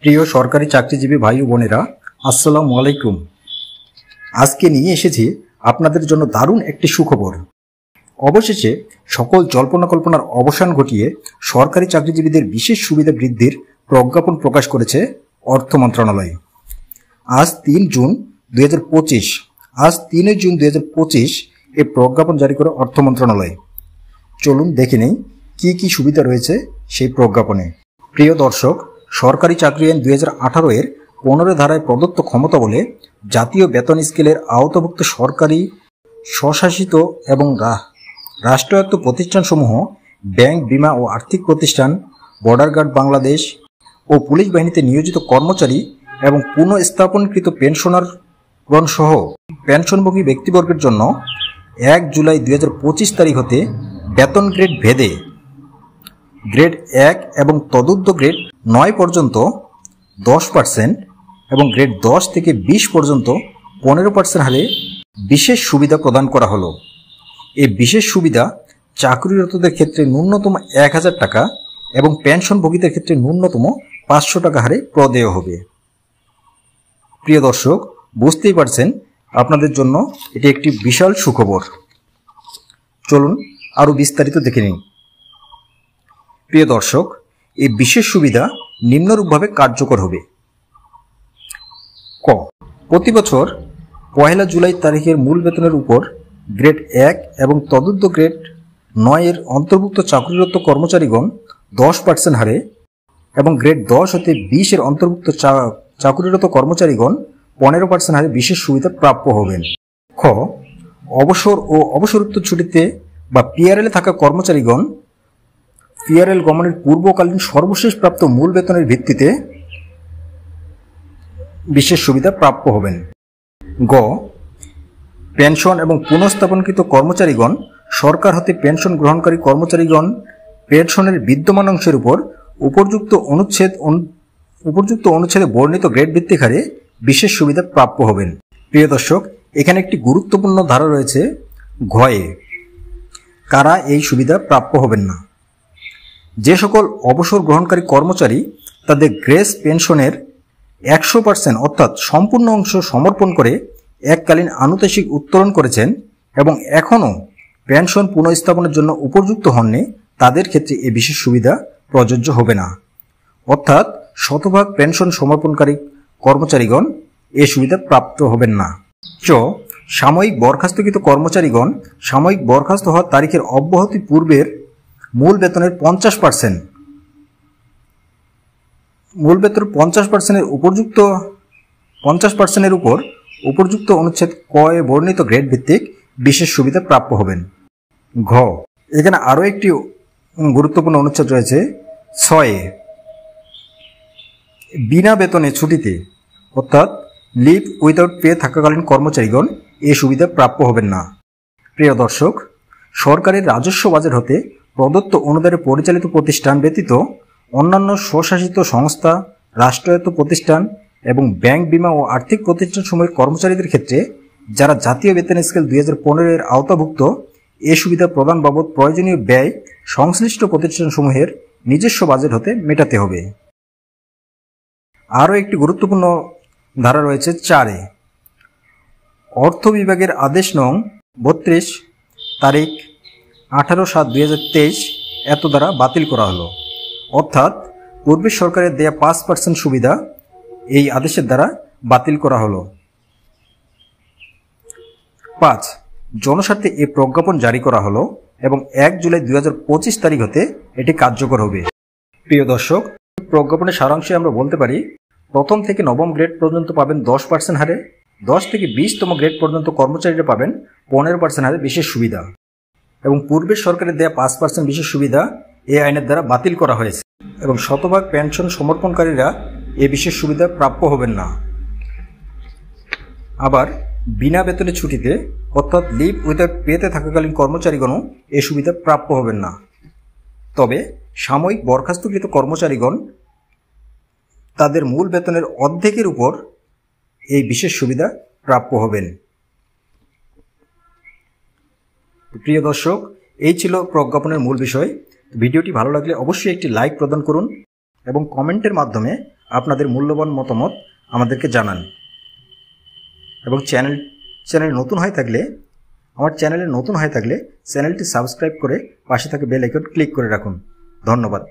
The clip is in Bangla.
প্রিয় সরকারি চাকরিজীবী ভাই ও বোনেরা, আসসালামু আলাইকুম। আজকে নিয়ে এসেছি আপনাদের জন্য দারুণ একটি সুখবর। অবশেষে সকল জল্পনা কল্পনার অবসান ঘটিয়ে সরকারি চাকরিজীবীদের বিশেষ সুবিধা বৃদ্ধির প্রজ্ঞাপন প্রকাশ করেছে অর্থ মন্ত্রণালয়। আজ 3 জুন 2025 এই প্রজ্ঞাপন জারি করে অর্থ মন্ত্রণালয়। চলুন দেখে নেই কি কি সুবিধা রয়েছে সেই প্রজ্ঞাপনে। প্রিয় দর্শক, সরকারি চাকরি আইন 2018 এর 15 ধারায় প্রদত্ত ক্ষমতা বলে জাতীয় বেতন স্কেলের আওতাভুক্ত সরকারি, স্বশাসিত এবং রাষ্ট্রায়ত্ত প্রতিষ্ঠানসমূহ, ব্যাংক, বীমা ও আর্থিক প্রতিষ্ঠান, বর্ডার গার্ড বাংলাদেশ ও পুলিশ বাহিনীতে নিয়োজিত কর্মচারী এবং পুনঃস্থাপনকৃত পেনশনারগণ সহ পেনশনভোগী ব্যক্তিবর্গের জন্য 1 জুলাই 2025 তারিখ হতে বেতন গ্রেড ভেদে গ্রেড 1 এবং তদূর্ধ্ব গ্রেড 9 পর্যন্ত 10% এবং গ্রেড 10 থেকে 20 পর্যন্ত 15% হারে বিশেষ সুবিধা প্রদান করা হলো। এই বিশেষ সুবিধা চাকরিরতদের ক্ষেত্রে ন্যূনতম 1000 টাকা এবং পেনশনভোগীদের ক্ষেত্রে ন্যূনতম 500 টাকা হারে প্রদেয় হবে। প্রিয় দর্শক, বুঝতেই পারছেন আপনাদের জন্য এটি একটি বিশাল সুখবর। চলুন আরও বিস্তারিত দেখে নিন। প্রিয় দর্শক, এই বিশেষ সুবিধা নিম্নরূপভাবে কার্যকর হবে। ক, প্রতি বছর 1 জুলাই তারিখের মূল বেতনের উপর গ্রেড 1 এবং তদূর্ধ্ব গ্রেড 9 এর অন্তর্ভুক্ত চাকরিরত কর্মচারীগণ 10% হারে এবং গ্রেড 10 হতে 20 এর অন্তর্ভুক্ত চাকরিরত কর্মচারীগণ 15% হারে বিশেষ সুবিধা প্রাপ্য হবেন। খ, অবসর ও অবসরোত্তর ছুটিতে বা পিআরএলে থাকা কর্মচারীগণ পিআরএল গমনের পূর্বকালীন সর্বশেষ প্রাপ্ত মূল বেতনের ভিত্তিতে বিশেষ সুবিধা প্রাপ্য হবেন। গ, পেনশন এবং পুনঃস্থাপনকৃত কর্মচারীগণ সরকার হতে পেনশন গ্রহণকারী কর্মচারীগণ পেনশনের বিদ্যমান অংশের উপর উপর্যুক্ত অনুচ্ছেদে বর্ণিত গ্রেড ভিত্তিক হারে বিশেষ সুবিধা প্রাপ্য হবেন। প্রিয় দর্শক, এখানে একটি গুরুত্বপূর্ণ ধারা রয়েছে ঘয়ে। কারা এই সুবিধা প্রাপ্য হবেন না? যে সকল অবসর গ্রহণকারী কর্মচারী তাদের গ্রেস পেনশনের 100% অর্থাৎ সম্পূর্ণ অংশ সমর্পণ করে এককালীন আনুতোষিক উত্তোলন করেছেন এবং এখনও পেনশন পুনঃস্থাপনের জন্য উপযুক্ত হননি, তাদের ক্ষেত্রে এই বিশেষ সুবিধা প্রযোজ্য হবে না। অর্থাৎ শতভাগ পেনশন সমর্পণকারী কর্মচারীগণ এই সুবিধা প্রাপ্ত হবেন না। চ, সাময়িক বরখাস্তকৃত কর্মচারীগণ সাময়িক বরখাস্ত হওয়ার তারিখের অব্যাহতি পূর্বের মূল বেতনের 50% মূল বেতনের 50%-এর উপর উপযুক্ত অনুচ্ছেদ ক এ বর্ণিত গ্রেড ভিত্তিক বিশেষ সুবিধা প্রাপ্য হবেন। ঘ, এখানে আরও একটি গুরুত্বপূর্ণ অনুচ্ছেদ রয়েছে 6 এ। বিনা বেতনে ছুটিতে অর্থাৎ লিভ উইদাউট পে থাকাকালীন কর্মচারীগণ এই সুবিধা প্রাপ্য হবেন না। প্রিয় দর্শক, সরকারের রাজস্ব বাজেট হতে প্রদত্ত অনুদানে পরিচালিত প্রতিষ্ঠান ব্যতীত অন্যান্য স্বশাসিত সংস্থা, রাষ্ট্রায়ত্ত প্রতিষ্ঠান এবং ব্যাংক, বীমা ও আর্থিক প্রতিষ্ঠানসমূহের কর্মচারীদের ক্ষেত্রে যারা জাতীয় বেতন স্কেল 2015 এর আওতাভুক্ত, এ সুবিধা প্রদান বাবদ প্রয়োজনীয় ব্যয় সংশ্লিষ্ট প্রতিষ্ঠানসমূহের নিজস্ব বাজেট হতে মেটাতে হবে। আরও একটি গুরুত্বপূর্ণ ধারা রয়েছে 4 এ। অর্থ বিভাগের আদেশ নং 32 তারিখ 18/7/2023 এত দ্বারা বাতিল করা হলো। অর্থাৎ পূর্বের সরকারের দেয়া 5% সুবিধা এই আদেশের দ্বারা বাতিল করা হলো। 5, জনস্বার্থে এই প্রজ্ঞাপন জারি করা হলো এবং 1 জুলাই 2025 তারিখ হতে এটি কার্যকর হবে। প্রিয় দর্শক, প্রজ্ঞাপনের সারাংশে আমরা বলতে পারি, প্রথম থেকে নবম গ্রেড পর্যন্ত পাবেন 10% হারে, 10 থেকে 20তম গ্রেড পর্যন্ত কর্মচারীরা পাবেন 15% হারে বিশেষ সুবিধা এবং পূর্বের সরকারের দেয়া 5% বিশেষ সুবিধা এই আইনের দ্বারা বাতিল করা হয়েছে এবং শতভাগ পেনশন সমর্পণকারীরা এই বিশেষ সুবিধা প্রাপ্য হবেন না। আবার বিনা বেতনে ছুটিতে অর্থাৎ লিভ উইদাউট পেতে থাকাকালীন কর্মচারীগণও এই সুবিধা প্রাপ্য হবেন না। তবে সাময়িক বরখাস্তকৃত কর্মচারীগণ তাদের মূল বেতনের অর্ধেকের উপর এই বিশেষ সুবিধা প্রাপ্য হবেন। প্রিয় দর্শক, এই ছিল প্রজ্ঞাপনের মূল বিষয়। ভিডিওটি ভালো লাগলে অবশ্যই একটি লাইক প্রদান করুন এবং কমেন্টের মাধ্যমে আপনাদের মূল্যবান মতামত আমাদেরকে জানান। এবং চ্যানেল নতুন হয়ে থাকলে চ্যানেলটি সাবস্ক্রাইব করে পাশে থাকা বেল আইকন ক্লিক করে রাখুন। ধন্যবাদ।